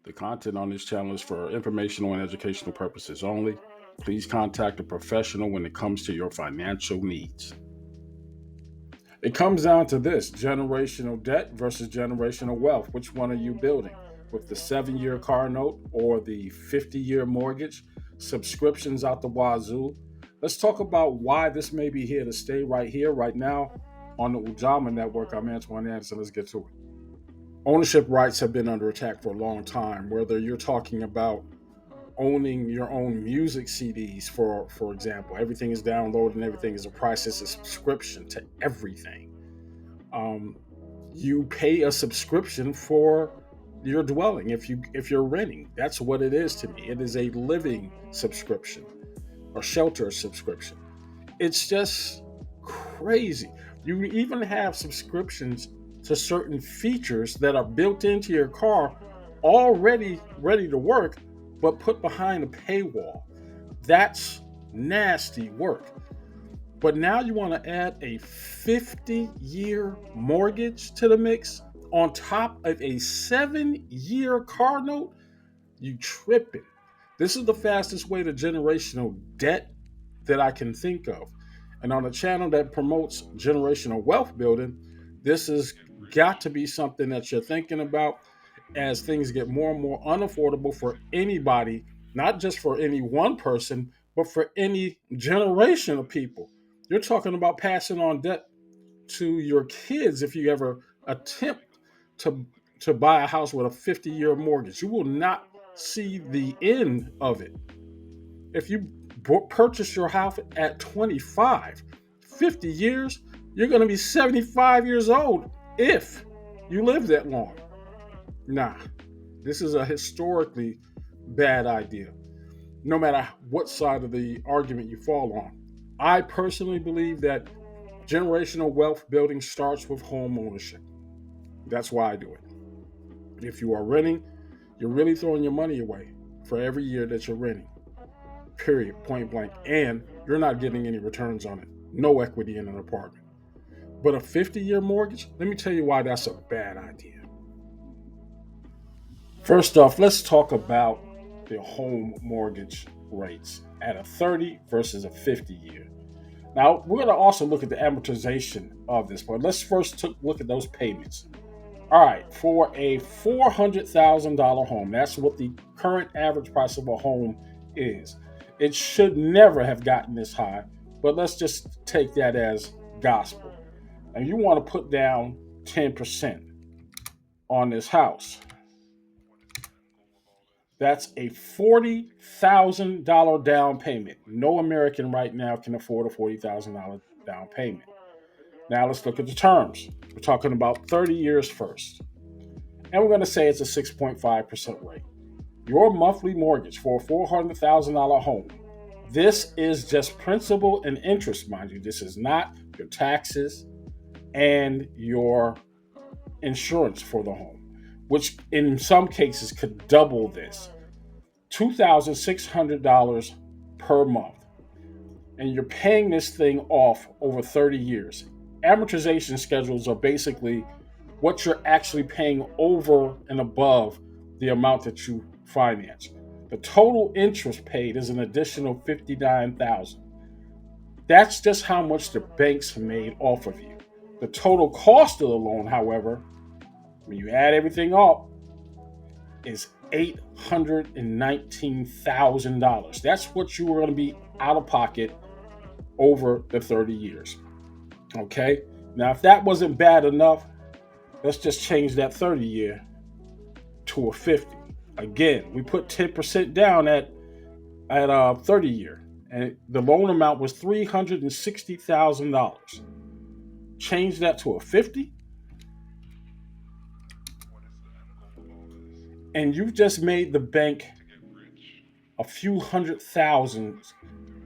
The content on this channel is for informational and educational purposes only. Please contact a professional when it comes to your financial needs. It comes down to this: generational debt versus generational wealth. Which one are you building? With the 7-year car note or the 50-year mortgage? Subscriptions out the wazoo. Let's talk about why this may be here to stay right here, right now on the Ujamaa Network. I'm Antoine Anderson. Let's get to it. Ownership rights have been under attack for a long time, whether you're talking about owning your own music CDs, for example. Everything is downloaded and everything is a price. It's a subscription to everything. um, you pay a subscription for your dwelling. If you're renting, that's what it is to me. It is a living subscription or shelter subscription. It's just crazy. You even have subscriptions to certain features that are built into your car, already ready to work, but put behind a paywall. That's nasty work. But now you want to add a 50-year mortgage to the mix on top of a 7-year car note? You tripping. This is the fastest way to generational debt that I can think of. And on a channel that promotes generational wealth building, this has got to be something that you're thinking about as things get more and more unaffordable for anybody, not just for any one person, but for any generation of people. You're talking about passing on debt to your kids if you ever attempt to buy a house with a 50-year mortgage. You will not see the end of it. If you purchase your house at 25, 50 years, you're going to be 75 years old if you live that long. Nah, this is a historically bad idea, no matter what side of the argument you fall on. I personally believe that generational wealth building starts with home ownership. That's why I do it. If you are renting, you're really throwing your money away for every year that you're renting, period, point blank. And you're not getting any returns on it. No equity in an apartment. But a 50-year mortgage, let me tell you why that's a bad idea. First off, let's talk about the home mortgage rates at a 30 versus a 50-year. Now, we're going to also look at the amortization of this, but let's first look at those payments. All right, for a $400,000 home, that's what the current average price of a home is. It should never have gotten this high, but let's just take that as gospel. And you want to put down 10% on this house. That's a $40,000 down payment. No American right now can afford a $40,000 down payment. Now let's look at the terms. We're talking about 30 years first. And we're going to say it's a 6.5% rate. Your monthly mortgage for a $400,000 home, this is just principal and interest, mind you. This is not your taxes and your insurance for the home, which in some cases could double this. $2,600 per month. And you're paying this thing off over 30 years. Amortization schedules are basically what you're actually paying over and above the amount that you finance. The total interest paid is an additional $59,000. That's just how much the banks made off of you. The total cost of the loan, however, when you add everything up, is $819,000. That's what you are going to be out of pocket over the 30 years. Okay? Now, if that wasn't bad enough, let's just change that 30 year to a 50. Again, we put 10% down at 30 year, and the loan amount was $360,000. Change that to a 50, and you've just made the bank a few hundred thousand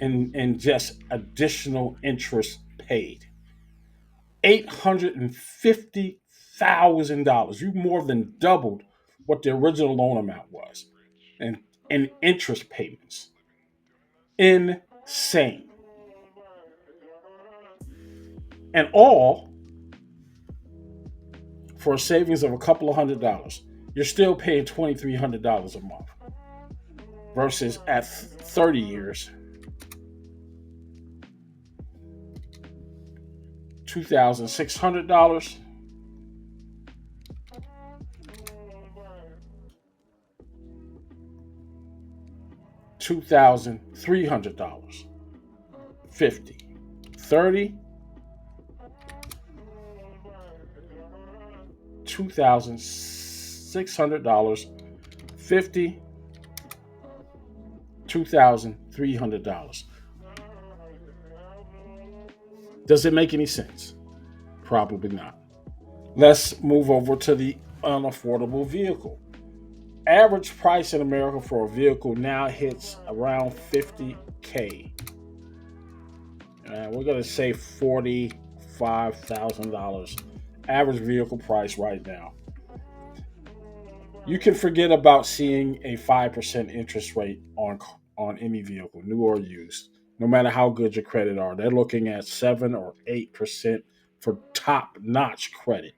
in just additional interest paid. $850,000. You more than doubled what the original loan amount was, and in interest payments. Insane. And all for a savings of a couple of $100. you're still paying $2,300 a month versus at 30 years, $2,600, $2,300, 50, 30, $2,600, 50, $2,300. Does it make any sense? Probably not. Let's move over to the unaffordable vehicle. Average price in America for a vehicle now hits around 50K. We're going to say $45,000 average vehicle price right now. You can forget about seeing a 5% interest rate on any vehicle, new or used, no matter how good your credit are. They're looking at 7 or 8% for top notch credit.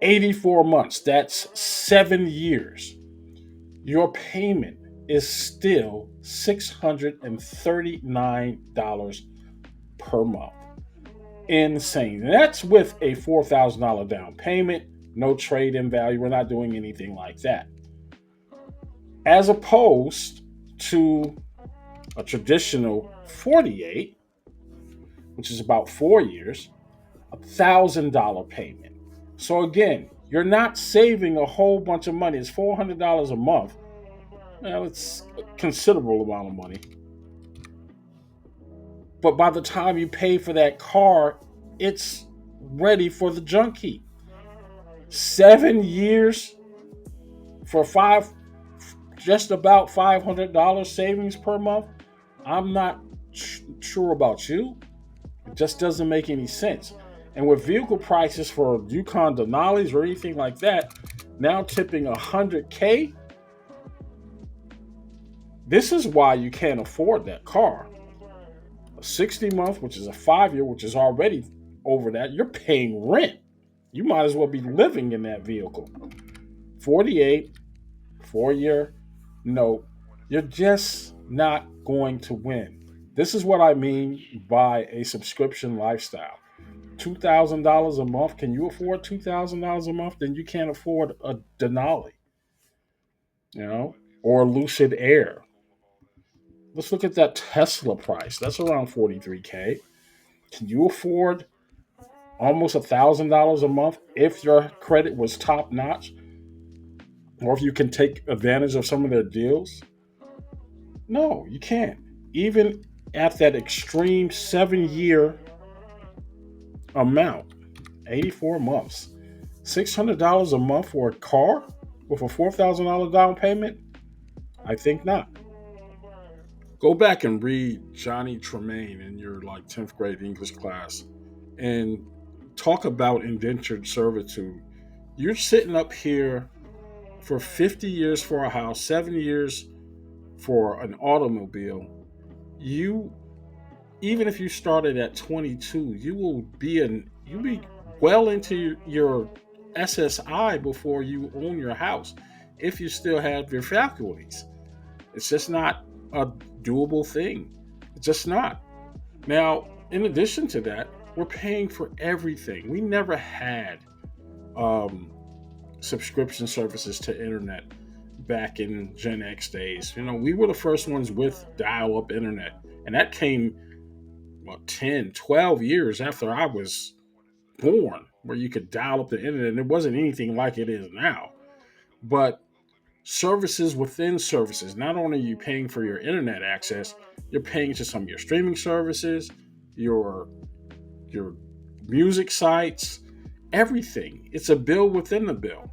84 months, that's 7 years. Your payment is still $639 per month. Insane. And that's with a $4,000 down payment, no trade in value. We're not doing anything like that. As opposed to a traditional 48, which is about 4 years, $1,000 payment. So again, you're not saving a whole bunch of money. It's $400 a month. Well, it's a considerable amount of money. But by the time you pay for that car, it's ready for the junk heap. 7 years for just about $500 savings per month. I'm not sure about you. It just doesn't make any sense. And with vehicle prices for Yukon Denali's or anything like that now tipping 100K, this is why you can't afford that car. A 60-month, which is a 5-year, which is already over that, you're paying rent. You might as well be living in that vehicle. 48, 4-year note, you're just not going to win. This is what I mean by a subscription lifestyle. $2,000 a month. Can you afford $2,000 a month? Then you can't afford a Denali, or Lucid Air. Let's look at that Tesla price. That's around 43K. Can you afford almost $1,000 a month if your credit was top notch, or if you can take advantage of some of their deals? No, you can't. Even at that extreme 7-year amount, 84 months, $600 a month for a car with a $4,000 down payment? I think not. Go back and read Johnny Tremaine in your 10th grade English class and talk about indentured servitude. You're sitting up here for 50 years for a house, 7 years for an automobile. Even if you started at 22, you'll be well into your SSI before you own your house, if you still have your faculties. It's just not a doable thing. It's just not. Now, in addition to that, we're paying for everything. We never had subscription services to internet back in Gen X days. We were the first ones with dial-up internet, and that came 10, 12 years after I was born, where you could dial up the internet, and it wasn't anything like it is now. But services within services, not only are you paying for your internet access, you're paying to some of your streaming services, your music sites, everything. It's a bill within the bill.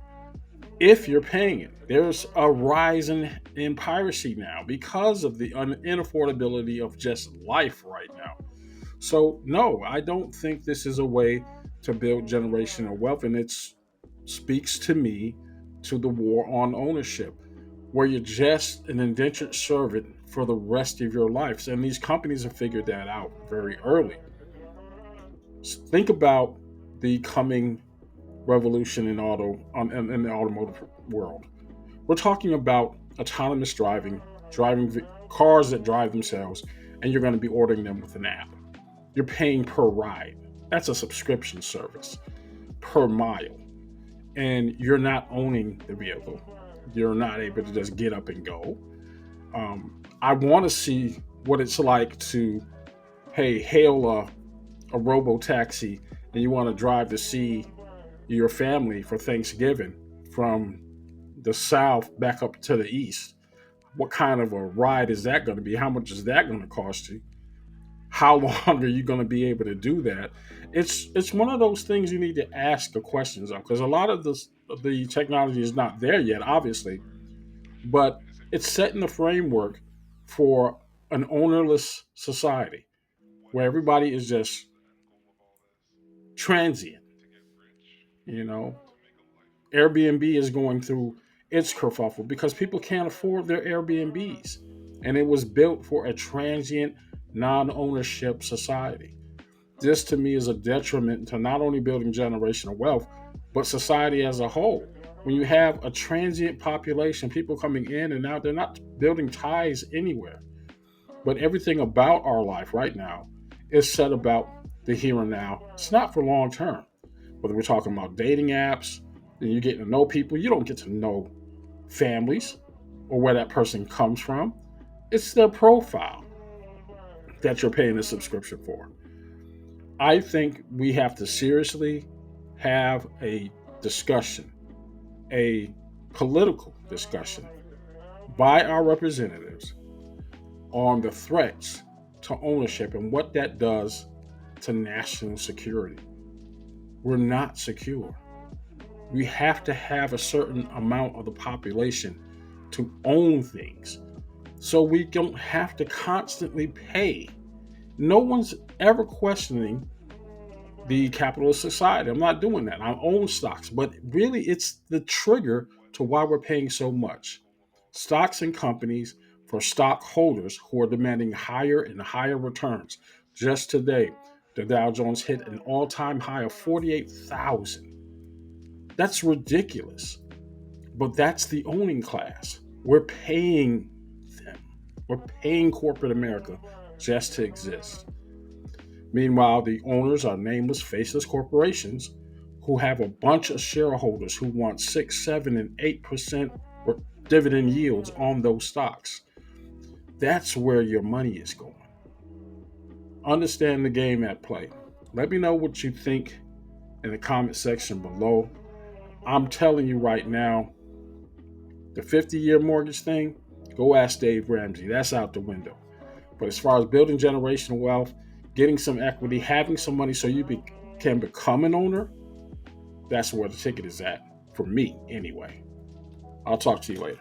If you're paying it, there's a rise in piracy now because of the inaffordability of just life right now. So no, I don't think this is a way to build generational wealth, and it speaks to me to the war on ownership, where you're just an indentured servant for the rest of your life. And these companies have figured that out very early. Think about the coming revolution in the automotive world. We're talking about autonomous driving cars that drive themselves, and you're going to be ordering them with an app. You're paying per ride. That's a subscription service per mile. And you're not owning the vehicle. You're not able to just get up and go. I want to see what it's like to, hey, hail a robo taxi and you want to drive to see your family for Thanksgiving from the south back up to the east. What kind of a ride is that going to be? How much is that going to cost you? How long are you going to be able to do that? It's one of those things you need to ask the questions of, because a lot of the technology is not there yet, obviously, but it's setting the framework for an ownerless society where everybody is just transient. You know, Airbnb is going through its kerfuffle because people can't afford their Airbnbs, and it was built for a transient, non-ownership society. This to me is a detriment to not only building generational wealth, but society as a whole. When you have a transient population, people coming in and out, they're not building ties anywhere. But everything about our life right now is set about the here and now. It's not for long term. Whether we're talking about dating apps and you're getting to know people, you don't get to know families or where that person comes from. It's their profile that you're paying a subscription for. I think we have to seriously have a discussion, a political discussion by our representatives on the threats to ownership and what that does to national security. We're not secure. We have to have a certain amount of the population to own things so we don't have to constantly pay. No one's ever questioning the capitalist society. I'm not doing that. I own stocks, but really it's the trigger to why we're paying so much. Stocks and companies for stockholders who are demanding higher and higher returns. Just today, the Dow Jones hit an all-time high of 48,000. That's ridiculous. But that's the owning class. We're paying them. We're paying corporate America just to exist. Meanwhile, the owners are nameless, faceless corporations who have a bunch of shareholders who want 6, 7, and 8% dividend yields on those stocks. That's where your money is going. Understand the game at play. Let me know what you think in the comment section below. I'm telling you right now, the 50-year mortgage thing, go ask Dave Ramsey. That's out the window. But as far as building generational wealth, getting some equity, having some money so you can become an owner, that's where the ticket is at, for me anyway. I'll talk to you later.